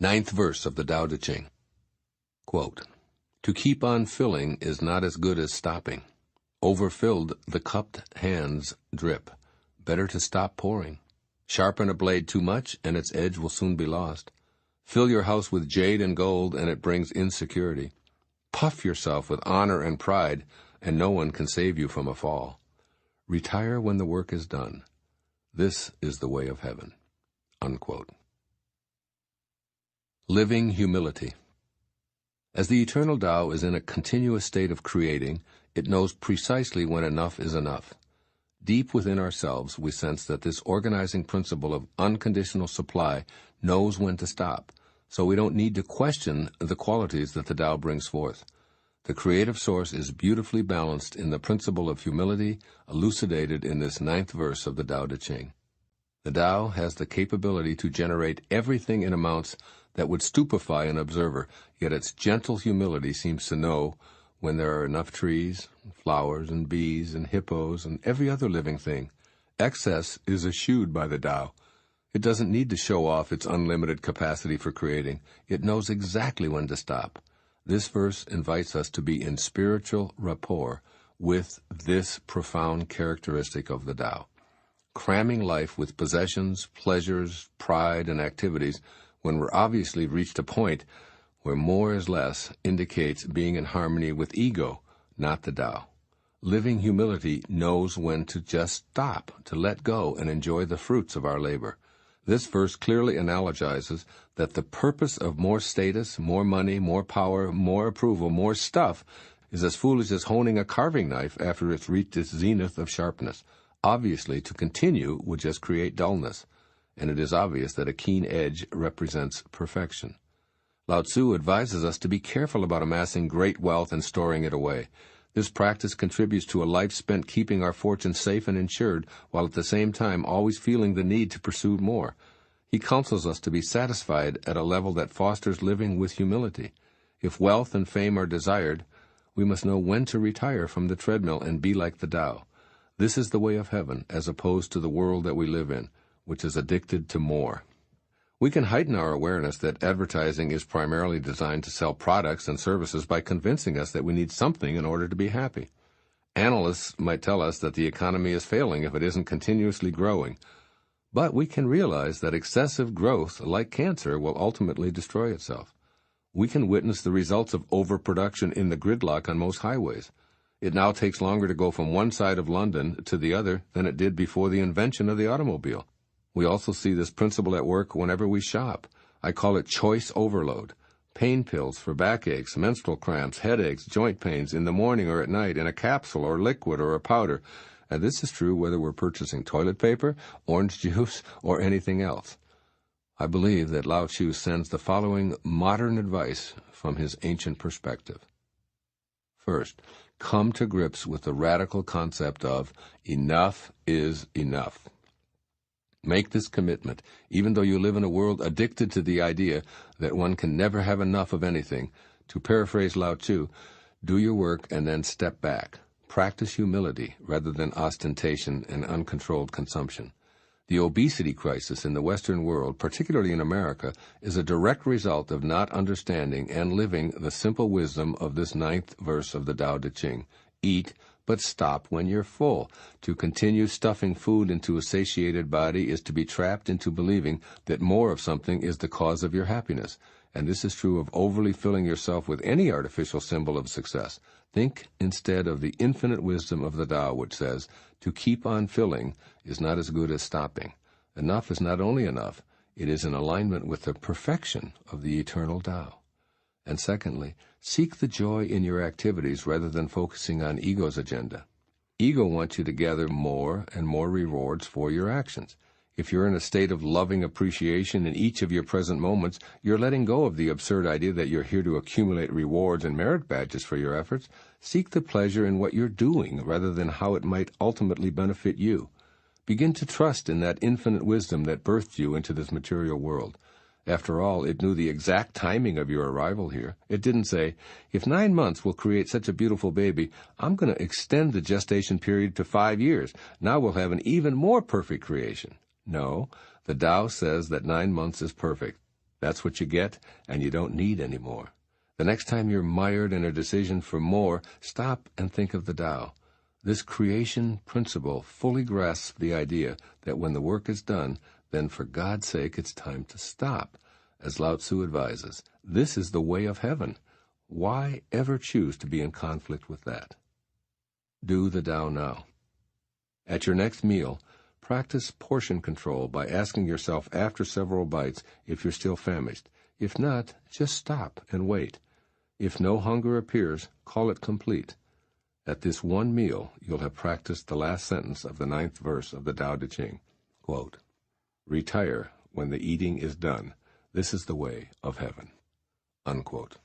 Ninth verse of the Tao Te Ching. Quote, "To keep on filling is not as good as stopping. Overfilled, the cupped hands drip. Better to stop pouring. Sharpen a blade too much, and its edge will soon be lost. Fill your house with jade and gold, and it brings insecurity. Puff yourself with honor and pride, and no one can save you from a fall. Retire when the work is done. This is the way of heaven." Unquote. Living humility. As the eternal Tao is in a continuous state of creating, it knows precisely when enough is enough. Deep within ourselves, we sense that this organizing principle of unconditional supply knows when to stop, so we don't need to question the qualities that the Tao brings forth. The creative source is beautifully balanced in the principle of humility elucidated in this ninth verse of the Tao Te Ching. The Tao has the capability to generate everything in amounts that would stupefy an observer, yet its gentle humility seems to know when there are enough trees, flowers, and bees, and hippos, and every other living thing. Excess is eschewed by the Tao. It doesn't need to show off its unlimited capacity for creating. It knows exactly when to stop. This verse invites us to be in spiritual rapport with this profound characteristic of the Tao. Cramming life with possessions, pleasures, pride, and activities when we're obviously reached a point where more is less indicates being in harmony with ego, not the Tao. Living humility knows when to just stop, to let go and enjoy the fruits of our labor. This verse clearly analogizes that the purpose of more status, more money, more power, more approval, more stuff is as foolish as honing a carving knife after it's reached its zenith of sharpness. Obviously, to continue would just create dullness, and it is obvious that a keen edge represents perfection. Lao Tzu advises us to be careful about amassing great wealth and storing it away. This practice contributes to a life spent keeping our fortune safe and insured, while at the same time always feeling the need to pursue more. He counsels us to be satisfied at a level that fosters living with humility. If wealth and fame are desired, we must know when to retire from the treadmill and be like the Tao. This is the way of heaven, as opposed to the world that we live in, which is addicted to more. We can heighten our awareness that advertising is primarily designed to sell products and services by convincing us that we need something in order to be happy. Analysts might tell us that the economy is failing if it isn't continuously growing. But we can realize that excessive growth, like cancer, will ultimately destroy itself. We can witness the results of overproduction in the gridlock on most highways. It now takes longer to go from one side of London to the other than it did before the invention of the automobile. We also see this principle at work whenever we shop. I call it choice overload. Pain pills for backaches, menstrual cramps, headaches, joint pains in the morning or at night in a capsule or liquid or a powder. And this is true whether we're purchasing toilet paper, orange juice, or anything else. I believe that Lao Tzu sends the following modern advice from his ancient perspective. First, come to grips with the radical concept of enough is enough. Make this commitment, even though you live in a world addicted to the idea that one can never have enough of anything. To paraphrase Lao Tzu, do your work and then step back. Practice humility rather than ostentation and uncontrolled consumption. The obesity crisis in the Western world, particularly in America, is a direct result of not understanding and living the simple wisdom of this ninth verse of the Tao Te Ching. Eat, but stop when you're full. To continue stuffing food into a satiated body is to be trapped into believing that more of something is the cause of your happiness. And this is true of overly filling yourself with any artificial symbol of success. Think instead of the infinite wisdom of the Tao, which says, to keep on filling is not as good as stopping. Enough is not only enough, it is in alignment with the perfection of the eternal Tao. And secondly, seek the joy in your activities rather than focusing on ego's agenda. Ego wants you to gather more and more rewards for your actions. If you're in a state of loving appreciation in each of your present moments, you're letting go of the absurd idea that you're here to accumulate rewards and merit badges for your efforts. Seek the pleasure in what you're doing rather than how it might ultimately benefit you. Begin to trust in that infinite wisdom that birthed you into this material world. After all, it knew the exact timing of your arrival here. It didn't say, if 9 months will create such a beautiful baby, I'm going to extend the gestation period to 5 years. Now we'll have an even more perfect creation. No, the Tao says that 9 months is perfect. That's what you get, and you don't need any more. The next time you're mired in a decision for more, stop and think of the Tao. This creation principle fully grasps the idea that when the work is done, then for God's sake it's time to stop. As Lao Tzu advises, this is the way of heaven. Why ever choose to be in conflict with that? Do the Tao now. At your next meal, practice portion control by asking yourself after several bites if you're still famished. If not, just stop and wait. If no hunger appears, call it complete. At this one meal, you'll have practiced the last sentence of the 9th verse of the Tao Te Ching. Quote, "Retire when the eating is done. This is the way of heaven." Unquote.